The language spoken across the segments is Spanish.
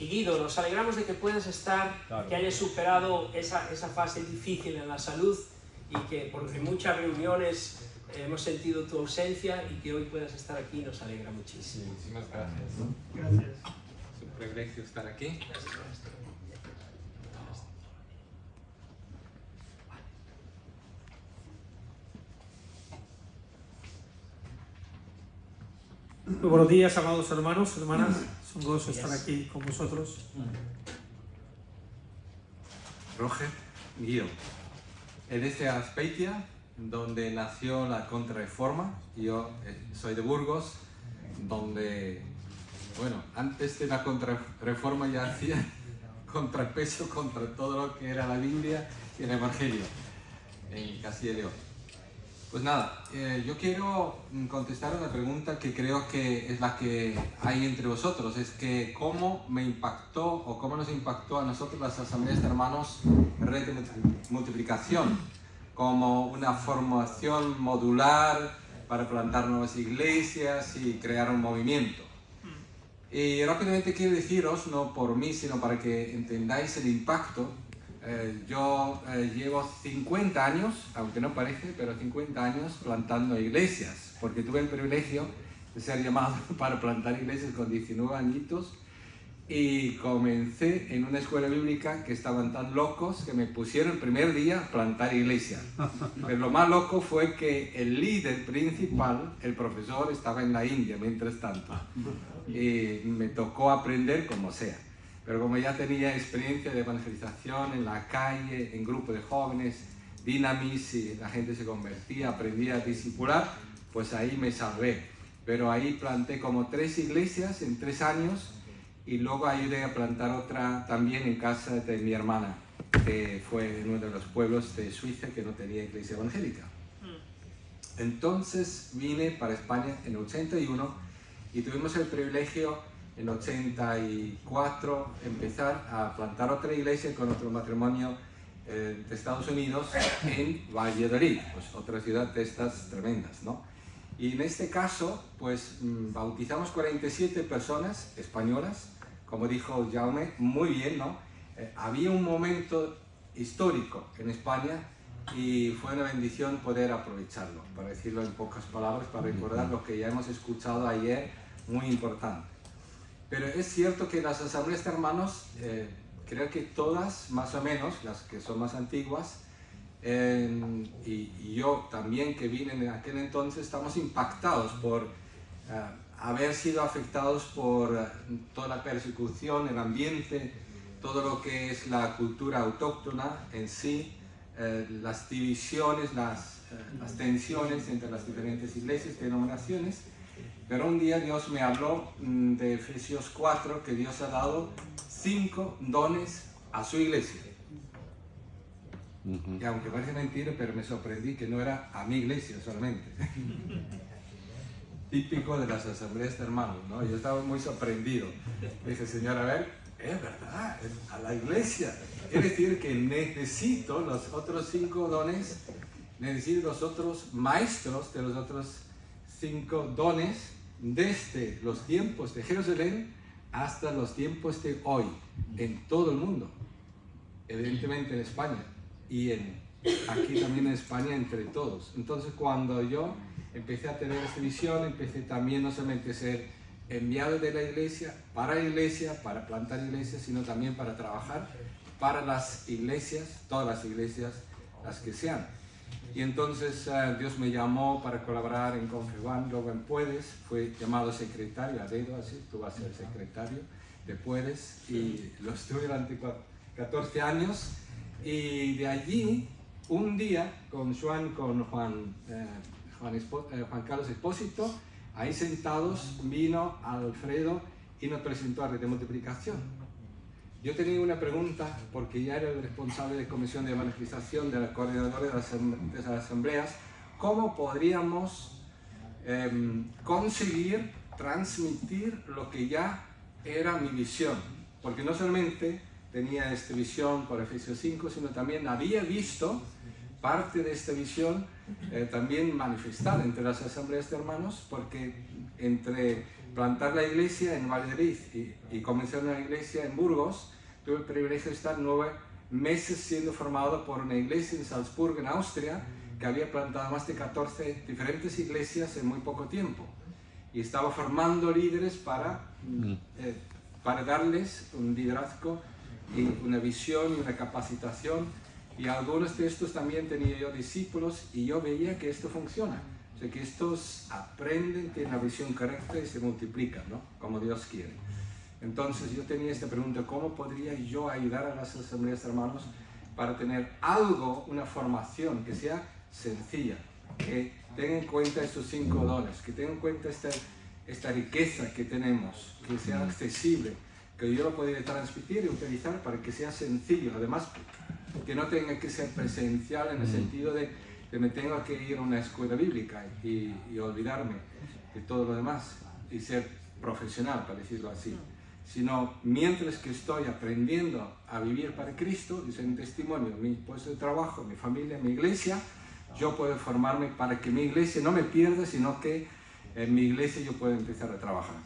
Y Guido, nos alegramos de que puedas estar, claro, que hayas superado esa fase difícil en la salud y que porque muchas reuniones hemos sentido tu ausencia y que hoy puedas estar aquí nos alegra muchísimo. Sí, muchísimas gracias. Gracias. Es un privilegio estar aquí. Gracias. Muy buenos días, amados hermanos, hermanas. Es un gozo estar aquí con vosotros. Roger, Guido. Eres de Azpeitia, donde nació la Contrarreforma. Yo soy de Burgos, donde, bueno, antes de la Contrarreforma ya hacía contrapeso contra todo lo que era la Biblia y el Evangelio en Castilla y León. Pues nada, yo quiero contestar una pregunta que creo que es la que hay entre vosotros, es que cómo me impactó o cómo nos impactó a nosotros las asambleas de hermanos en red de multiplicación, como una formación modular para plantar nuevas iglesias y crear un movimiento. Y rápidamente quiero deciros, no por mí, sino para que entendáis el impacto. Yo llevo 50 años, aunque no parece, pero 50 años plantando iglesias, porque tuve el privilegio de ser llamado para plantar iglesias con 19 añitos y comencé en una escuela bíblica que estaban tan locos que me pusieron el primer día a plantar iglesias. Pero lo más loco fue que el líder principal, el profesor, estaba en la India mientras tanto y me tocó aprender como sea. Pero como ya tenía experiencia de evangelización en la calle, en grupo de jóvenes, Dynamis, y la gente se convertía, aprendía a discipular, pues ahí me salvé. Pero ahí planté como 3 iglesias en 3 años y luego ayudé a plantar otra también en casa de mi hermana, que fue en uno de los pueblos de Suiza que no tenía iglesia evangélica. Entonces vine para España en 81 y tuvimos el privilegio en 84 empezar a plantar otra iglesia con otro matrimonio de Estados Unidos en Valladolid, pues otra ciudad de estas tremendas, ¿no? Y en este caso, pues bautizamos 47 personas españolas, como dijo Jaume, muy bien, ¿no? Había un momento histórico en España y fue una bendición poder aprovecharlo, para decirlo en pocas palabras, para recordar lo que ya hemos escuchado ayer, muy importante. Pero es cierto que las asambleas de hermanos, creo que todas, más o menos, las que son más antiguas, y yo también que vine en aquel entonces, estamos impactados por haber sido afectados por toda la persecución, el ambiente, todo lo que es la cultura autóctona en sí, las divisiones, las tensiones entre las diferentes iglesias y denominaciones. Pero un día Dios me habló de Efesios 4, que Dios ha dado 5 dones a su iglesia. Y aunque parece mentira, pero me sorprendí que no era a mi iglesia solamente. Típico de las asambleas de hermanos, ¿no? Yo estaba muy sorprendido. Dije, Señor, a ver, es verdad, a la iglesia. Quiere decir que necesito los otros 5 dones, necesito los otros maestros de los otros 5 dones, desde los tiempos de Jerusalén hasta los tiempos de hoy, en todo el mundo, evidentemente en España y aquí también en España entre todos. Entonces cuando yo empecé a tener esta visión, empecé también no solamente a ser enviado de la iglesia, para plantar iglesias, sino también para trabajar para las iglesias, todas las iglesias, las que sean. Y entonces Dios me llamó para colaborar en Confeban, luego en Puedes, fui llamado secretario, a dedo así, tú vas a ser secretario de Puedes, y lo estuve durante 14 años, y de allí, un día, con Juan Carlos Expósito, ahí sentados, vino Alfredo y nos presentó a Red de Multiplicación. Yo tenía una pregunta, porque ya era el responsable de comisión de evangelización, de la coordinadora de las asambleas, ¿cómo podríamos conseguir transmitir lo que ya era mi visión? Porque no solamente tenía esta visión por Efesios 5, sino también había visto parte de esta visión también manifestada entre las asambleas de hermanos, porque entre plantar la iglesia en Valladolid y comencé una iglesia en Burgos. Tuve el privilegio de estar 9 meses siendo formado por una iglesia en Salzburg, en Austria, que había plantado más de 14 diferentes iglesias en muy poco tiempo. Y estaba formando líderes para darles un liderazgo y una visión y una capacitación. Y algunos de estos también tenía yo discípulos y yo veía que esto funciona. O sea, que estos aprenden, tienen la visión correcta y se multiplican, ¿no? Como Dios quiere. Entonces yo tenía esta pregunta: ¿cómo podría yo ayudar a las asambleas de hermanos para tener algo, una formación que sea sencilla, que tenga en cuenta estos 5 dones, que tenga en cuenta esta riqueza que tenemos, que sea accesible, que yo lo pueda transmitir y utilizar para que sea sencillo, además que no tenga que ser presencial en el sentido de me tengo que ir a una escuela bíblica y olvidarme de todo lo demás y ser profesional, para decirlo así, sino mientras que estoy aprendiendo a vivir para Cristo, y ser un testimonio, mi puesto de trabajo, mi familia, mi iglesia, yo puedo formarme para que mi iglesia no me pierda, sino que en mi iglesia yo pueda empezar a trabajar.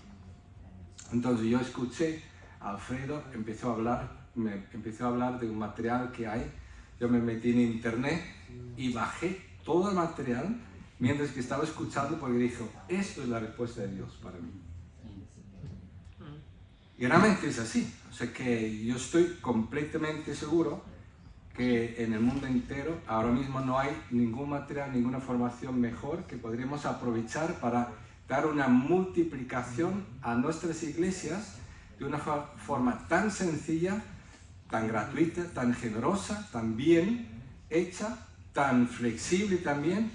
Entonces yo escuché a Alfredo, empezó a hablar de un material que hay. Yo me metí en internet y bajé todo el material mientras que estaba escuchando, porque dijo, esto es la respuesta de Dios para mí. Y realmente es así. O sea que yo estoy completamente seguro que en el mundo entero ahora mismo no hay ningún material, ninguna formación mejor que podríamos aprovechar para dar una multiplicación a nuestras iglesias de una forma tan sencilla, tan gratuita, tan generosa, tan bien hecha, tan flexible también,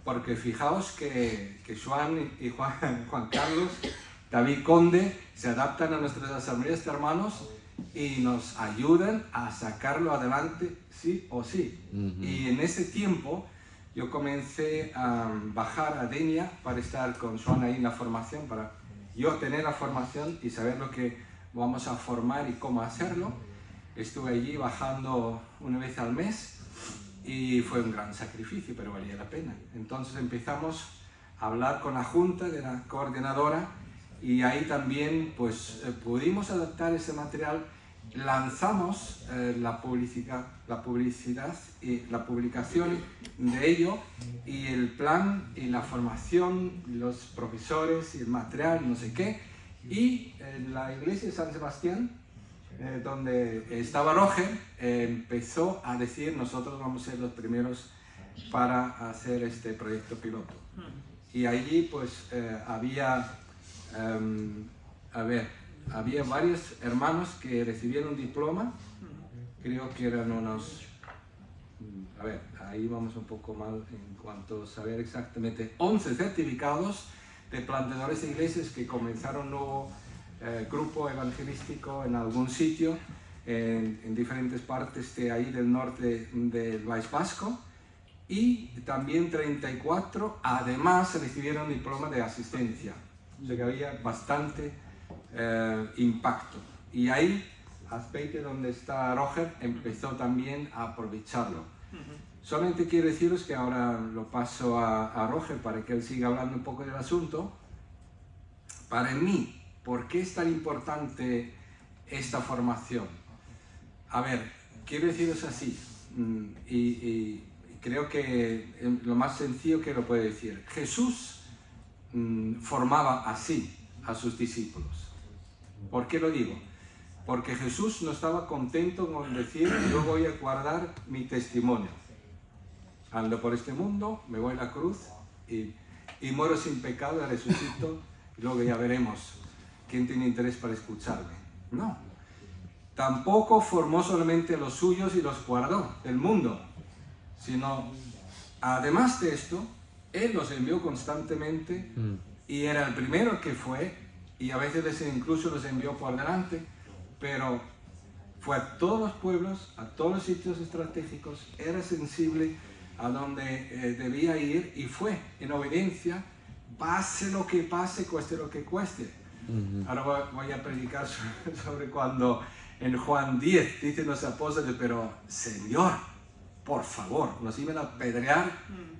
porque fijaos que Joan y Juan Carlos, David Conde, se adaptan a nuestras asambleas de hermanos y nos ayudan a sacarlo adelante sí o sí. Y en ese tiempo yo comencé a bajar a Denia para estar con Joan ahí en la formación, para yo tener la formación y saber lo que vamos a formar y cómo hacerlo. Estuve allí bajando una vez al mes y fue un gran sacrificio, pero valía la pena. Entonces empezamos a hablar con la junta de la coordinadora y ahí también pues pudimos adaptar ese material. Lanzamos la publicidad y la publicación de ello, y el plan y la formación, los profesores y el material, no sé qué. Y en la iglesia de San Sebastián, donde estaba Roger, empezó a decir, nosotros vamos a ser los primeros para hacer este proyecto piloto. Y allí pues había varios hermanos que recibieron un diploma, creo que eran unos, ahí vamos un poco mal en cuanto a saber exactamente, 11 certificados de plantadores de iglesias que comenzaron un nuevo grupo evangelístico en algún sitio, en diferentes partes de ahí del norte del País Vasco, y también 34 además recibieron diploma de asistencia, o sea que había bastante impacto. Y ahí, Azpeite, donde está Roger, empezó también a aprovecharlo. Solamente quiero deciros que ahora lo paso a Roger para que él siga hablando un poco del asunto. Para mí, ¿por qué es tan importante esta formación? A ver, quiero deciros así, y creo que lo más sencillo que lo puedo decir. Jesús formaba así a sus discípulos. ¿Por qué lo digo? Porque Jesús no estaba contento con decir, yo voy a guardar mi testimonio. Ando por este mundo, me voy a la cruz y muero sin pecado, resucito, y luego ya veremos quién tiene interés para escucharme. No. Tampoco formó solamente los suyos y los guardó del mundo, sino, además de esto, Él los envió constantemente y era el primero que fue, y a veces incluso los envió por delante, pero fue a todos los pueblos, a todos los sitios estratégicos, era sensible a donde debía ir y fue en obediencia, pase lo que pase, cueste lo que cueste. Ahora voy a predicar sobre cuando en Juan 10 dicen los apóstoles, pero Señor, por favor, nos iban a apedrear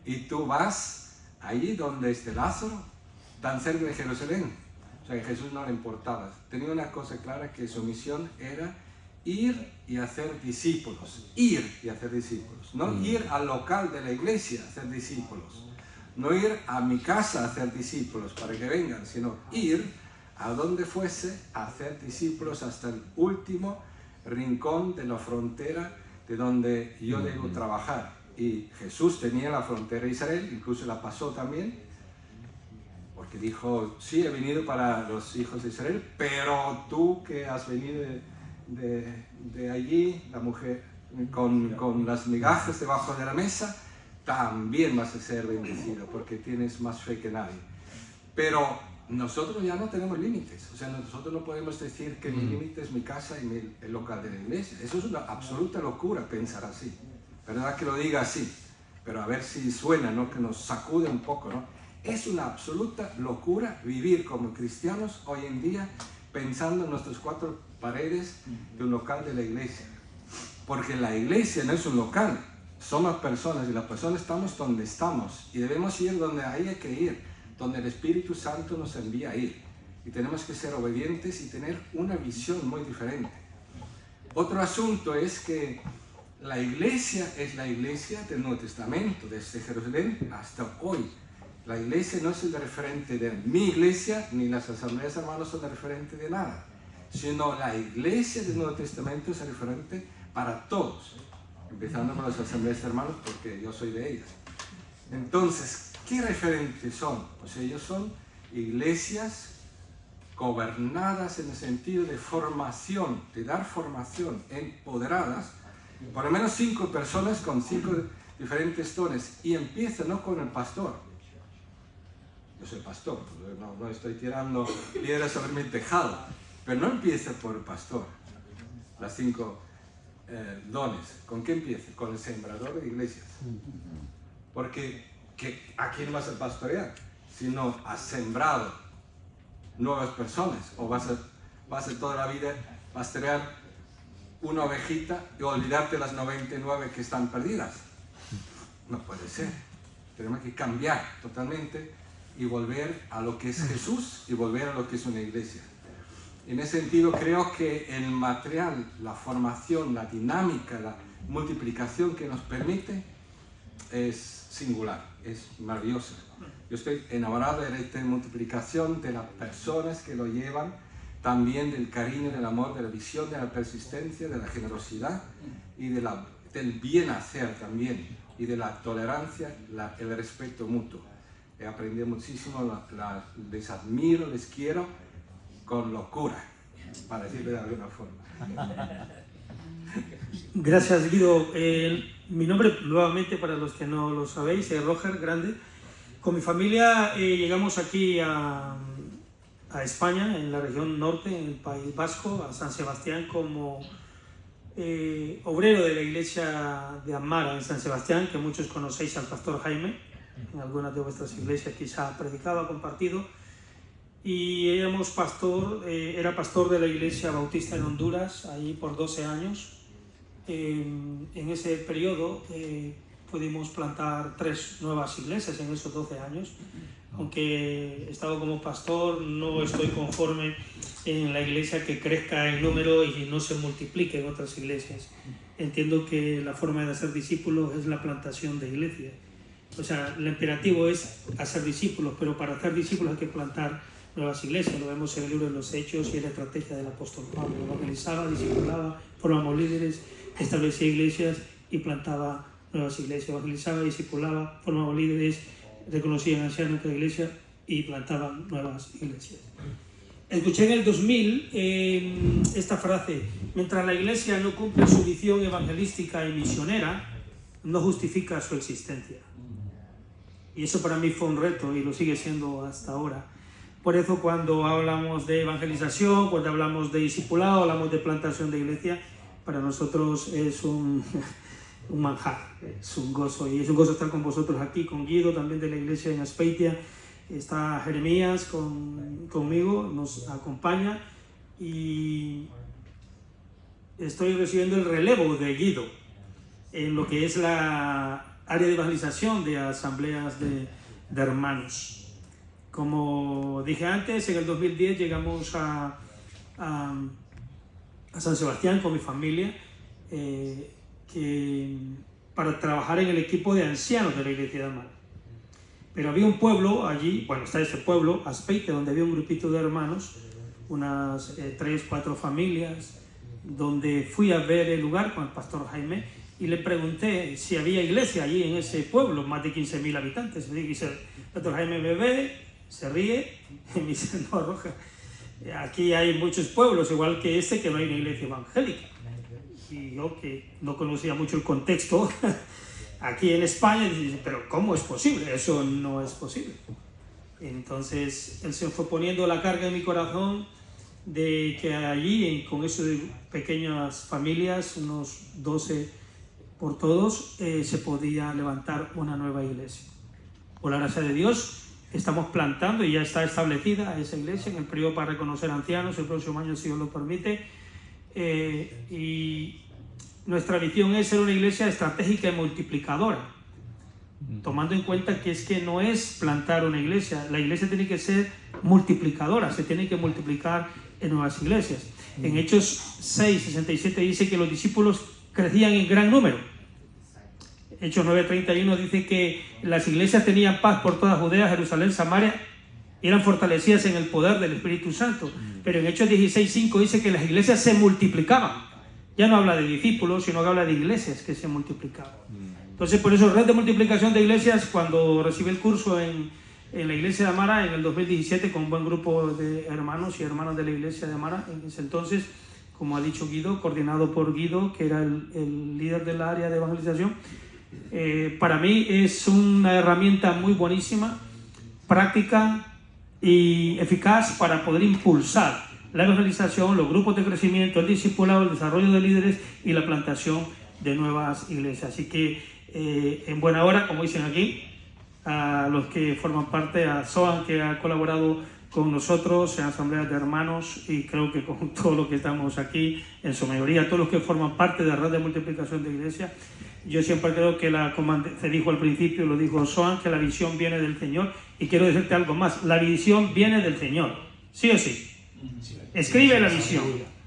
y tú vas allí donde esté Lázaro, tan cerca de Jerusalén. O sea, a Jesús no le importaba. Tenía una cosa clara, que su misión era ir y hacer discípulos. Ir y hacer discípulos. No ir al local de la iglesia a hacer discípulos. No ir a mi casa a hacer discípulos para que vengan, sino ir a donde fuese a hacer discípulos hasta el último rincón de la frontera de donde yo debo trabajar. Y Jesús tenía la frontera de Israel, incluso la pasó también, porque dijo, sí, he venido para los hijos de Israel, pero tú que has venido de allí, la mujer con las migajas debajo de la mesa, también vas a ser bendecido, porque tienes más fe que nadie. Pero nosotros ya no tenemos límites, o sea, nosotros no podemos decir que mi límite es mi casa y el local de la iglesia. Eso es una absoluta locura pensar así. ¿Verdad que lo diga así? Pero a ver si suena, ¿no? Que nos sacude un poco, ¿no? Es una absoluta locura vivir como cristianos hoy en día pensando en nuestras cuatro paredes de un local de la iglesia. Porque la iglesia no es un local, somos personas y las personas estamos donde estamos y debemos ir donde haya que ir, donde el Espíritu Santo nos envía a ir. Y tenemos que ser obedientes y tener una visión muy diferente. Otro asunto es que la iglesia es la iglesia del Nuevo Testamento, desde Jerusalén hasta hoy. La iglesia no es el referente de mi iglesia, ni las asambleas de hermanos son el referente de nada, sino la iglesia del Nuevo Testamento es el referente para todos, empezando por las asambleas de hermanos, porque yo soy de ellas. Entonces, ¿qué referentes son? Pues ellos son iglesias gobernadas en el sentido de formación, de dar formación, empoderadas, por lo menos 5 personas con 5 diferentes dones, y empieza no con el pastor. Yo soy pastor, no estoy tirando piedras sobre mi tejado, pero no empieza por el pastor. Las 5 dones, ¿con qué empieza? Con el sembrador de iglesias. Porque ¿a quién vas a pastorear? Si no has sembrado nuevas personas, o vas a toda la vida pastorear una ovejita y olvidarte las 99 que están perdidas. No puede ser. Tenemos que cambiar totalmente y volver a lo que es Jesús y volver a lo que es una iglesia. En ese sentido creo que el material, la formación, la dinámica, la multiplicación que nos permite es singular, es maravillosa. Yo estoy enamorado de esta multiplicación, de las personas que lo llevan, también del cariño, del amor, de la visión, de la persistencia, de la generosidad y del bien hacer también, y de la tolerancia, el respeto mutuo. He aprendido muchísimo, les admiro, les quiero con locura, para decirlo de alguna forma. Gracias, Guido. Mi nombre, nuevamente, para los que no lo sabéis, es Roger Grande. Con mi familia llegamos aquí a España, en la región norte, en el País Vasco, a San Sebastián, como obrero de la iglesia de Amara en San Sebastián, que muchos conocéis al pastor Jaime, en algunas de vuestras iglesias quizá predicaba, compartido, y era pastor de la iglesia bautista en Honduras, ahí por 12 años. En ese periodo pudimos plantar 3 nuevas iglesias en esos 12 años. Aunque he estado como pastor, no estoy conforme en la iglesia que crezca en número y no se multiplique en otras iglesias. Entiendo que la forma de hacer discípulos es la plantación de iglesias. O sea, el imperativo es hacer discípulos, pero para hacer discípulos hay que plantar nuevas iglesias. Lo vemos en el libro de los Hechos y en la estrategia del apóstol Pablo. Evangelizaba, discipulaba, formaba líderes, establecía iglesias y plantaba nuevas iglesias. Evangelizaba, discipulaba, formaba líderes, reconocían ancianos de la iglesia y plantaban nuevas iglesias. Escuché en el 2000 esta frase: mientras la iglesia no cumple su misión evangelística y misionera, no justifica su existencia. Y eso para mí fue un reto y lo sigue siendo hasta ahora. Por eso cuando hablamos de evangelización, cuando hablamos de discipulado, hablamos de plantación de iglesia, para nosotros es un manjar, es un gozo, y es un gozo estar con vosotros aquí, con Guido también de la iglesia en Azpeitia. Está Jeremías conmigo, nos acompaña, y estoy recibiendo el relevo de Guido en lo que es la área de evangelización de asambleas de hermanos. Como dije antes, en el 2010 llegamos a San Sebastián con mi familia para trabajar en el equipo de ancianos de la iglesia de Amara. Pero había un pueblo allí, bueno, está ese pueblo, Azpeite, donde había un grupito de hermanos, unas 3, 4 familias, donde fui a ver el lugar con el pastor Jaime y le pregunté si había iglesia allí en ese pueblo, más de 15.000 habitantes. Y dice, el pastor Jaime me ve, se ríe y me dice, no, Roja, aquí hay muchos pueblos, igual que este, que no hay una iglesia evangélica. Y yo, que no conocía mucho el contexto, aquí en España, dice, pero ¿cómo es posible? Eso no es posible. Entonces, él se fue poniendo la carga en mi corazón de que allí, con esas pequeñas familias, unos 12 por todos, se podía levantar una nueva iglesia. Por la gracia de Dios, estamos plantando y ya está establecida esa iglesia en el periodo para reconocer ancianos, el próximo año, si Dios lo permite. Y nuestra visión es ser una iglesia estratégica y multiplicadora, tomando en cuenta que es que no es plantar una iglesia, la iglesia tiene que ser multiplicadora, se tiene que multiplicar en nuevas iglesias. En Hechos 6:67 dice que los discípulos crecían en gran número. Hechos 9:31 dice que las iglesias tenían paz por toda Judea, Jerusalén, Samaria, y eran fortalecidas en el poder del Espíritu Santo. Pero en Hechos 16:5 dice que las iglesias se multiplicaban. Ya no habla de discípulos, sino que habla de iglesias que se multiplicaban. Entonces, por eso, Red de Multiplicación de Iglesias, cuando recibí el curso en la iglesia de Amara en el 2017 con un buen grupo de hermanos y hermanas de la iglesia de Amara, en ese entonces, como ha dicho Guido, coordinado por Guido, que era el líder del área de evangelización, para mí es una herramienta muy buenísima, práctica y eficaz para poder impulsar la evangelización, los grupos de crecimiento, el discipulado, el desarrollo de líderes y la plantación de nuevas iglesias. Así que en buena hora, como dicen aquí, a los que forman parte, a Soan, que ha colaborado con nosotros en asambleas de hermanos, y creo que con todos los que estamos aquí, en su mayoría, todos los que forman parte de la red de multiplicación de iglesia. Yo siempre creo que se dijo al principio, lo dijo Soan, que la visión viene del Señor, y quiero decirte algo más, la visión viene del Señor, ¿sí o sí? Escribe la visión,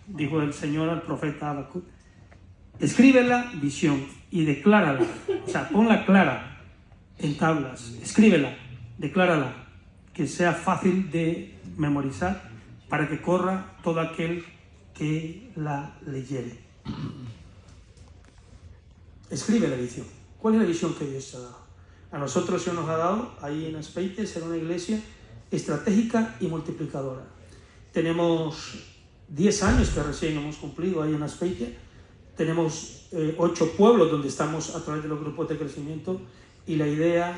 dijo el Señor al profeta Habacuc. Escribe la visión y declárala, o sea, ponla clara en tablas, escríbela, declárala, que sea fácil de memorizar para que corra todo aquel que la leyere. Escribe la visión. ¿Cuál es la visión que Dios te ha dado? A nosotros se nos ha dado ahí en Azpeite ser una iglesia estratégica y multiplicadora. Tenemos 10 años que recién hemos cumplido ahí en Azpeite. Tenemos 8 pueblos donde estamos a través de los grupos de crecimiento, y la idea,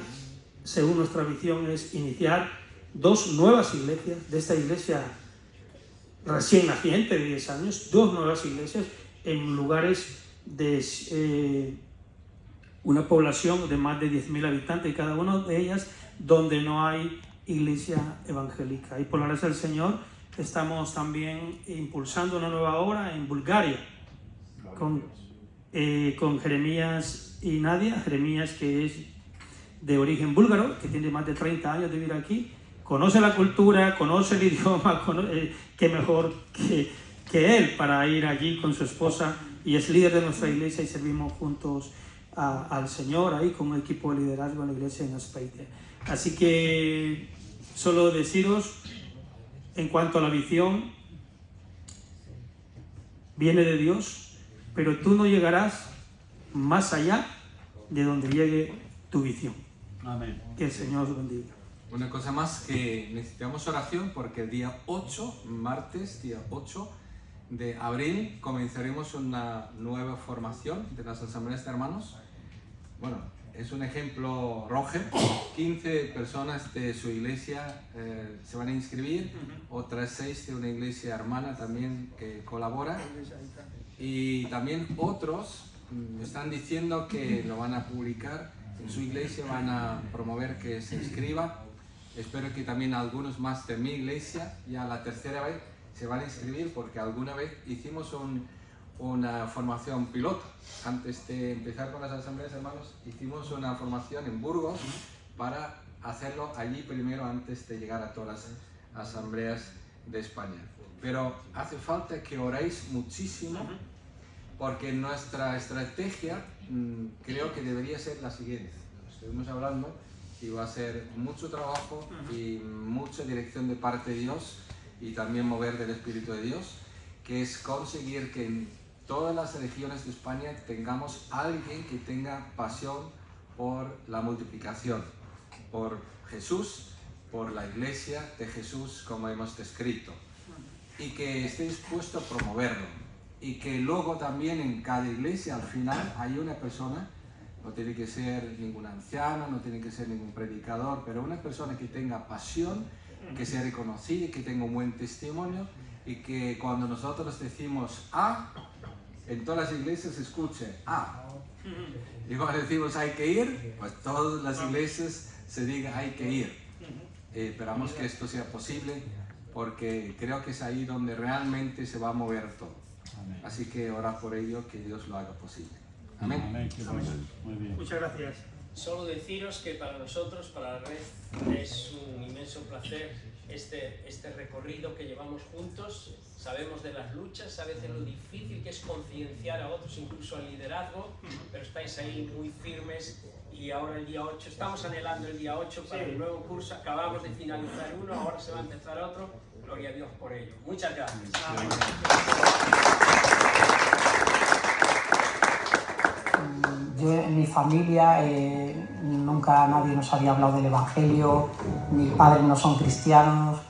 según nuestra visión, es iniciar 2 nuevas iglesias de esta iglesia recién naciente de 10 años, 2 nuevas iglesias en lugares de una población de más de 10.000 habitantes, y cada una de ellas donde no hay iglesia evangélica. Y por la gracia del Señor estamos también impulsando una nueva obra en Bulgaria con Jeremías y Nadia. Jeremías, que es de origen búlgaro, que tiene más de 30 años de vivir aquí, conoce la cultura, conoce el idioma, qué mejor que él para ir allí con su esposa, y es líder de nuestra iglesia, y servimos juntos al Señor ahí con un equipo de liderazgo en la iglesia en Azpeite. Así que solo deciros, en cuanto a la visión, viene de Dios, pero tú no llegarás más allá de donde llegue tu visión. Amén. Que el Señor os bendiga. Una cosa más, que necesitamos oración porque el día 8, martes, día 8 de abril, comenzaremos una nueva formación de las asambleas de hermanos. Bueno, es un ejemplo, Roger, 15 personas de su iglesia se van a inscribir, otras 6 de una iglesia hermana también que colabora, y también otros me están diciendo que lo van a publicar en su iglesia, van a promover que se inscriba. Espero que también algunos más de mi iglesia ya la tercera vez se van a inscribir, porque alguna vez hicimos una formación piloto. Antes de empezar con las asambleas hermanos, hicimos una formación en Burgos para hacerlo allí primero antes de llegar a todas las asambleas de España. Pero hace falta que oréis muchísimo, porque nuestra estrategia creo que debería ser la siguiente. Estuvimos hablando y va a ser mucho trabajo y mucha dirección de parte de Dios y también mover del Espíritu de Dios, que es conseguir que en todas las regiones de España tengamos alguien que tenga pasión por la multiplicación, por Jesús, por la iglesia de Jesús como hemos descrito, y que esté dispuesto a promoverlo, y que luego también en cada iglesia al final hay una persona, no tiene que ser ningún anciano, no tiene que ser ningún predicador, pero una persona que tenga pasión, que sea reconocida, que tenga un buen testimonio, y que cuando nosotros decimos A, en todas las iglesias se escuche A. Y cuando decimos hay que ir, pues todas las iglesias se diga hay que ir. Esperamos que esto sea posible, porque creo que es ahí donde realmente se va a mover todo. Así que ora por ello, que Dios lo haga posible. Amén. Amén. Muy bien. Muchas gracias. Solo deciros que para nosotros, para la red, es un inmenso placer este recorrido que llevamos juntos. Sabemos de las luchas, a veces lo difícil que es concienciar a otros, incluso al liderazgo, pero estáis ahí muy firmes. Y ahora el día 8, estamos anhelando el día 8 para el nuevo curso. Acabamos de finalizar uno, ahora se va a empezar otro. Gloria a Dios por ello. Muchas gracias. Amén. Yo en mi familia nunca nadie nos había hablado del Evangelio, mis padres no son cristianos,